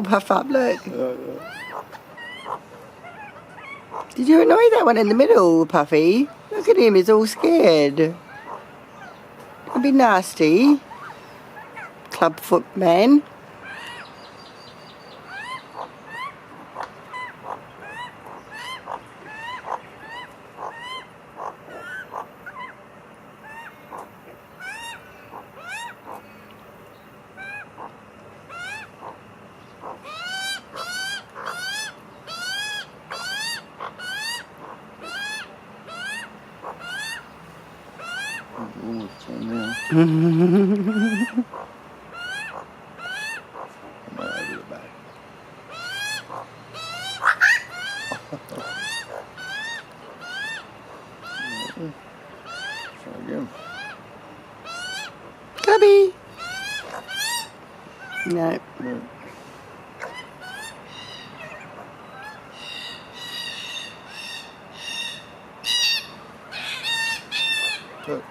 puff up, look. Did you annoy that one in the middle, Puffy? Look at him, he's all scared. Don't be nasty. Clubfoot man. Ooh, it's on now. I might have it back. Try again. Cubby. No. No. Look.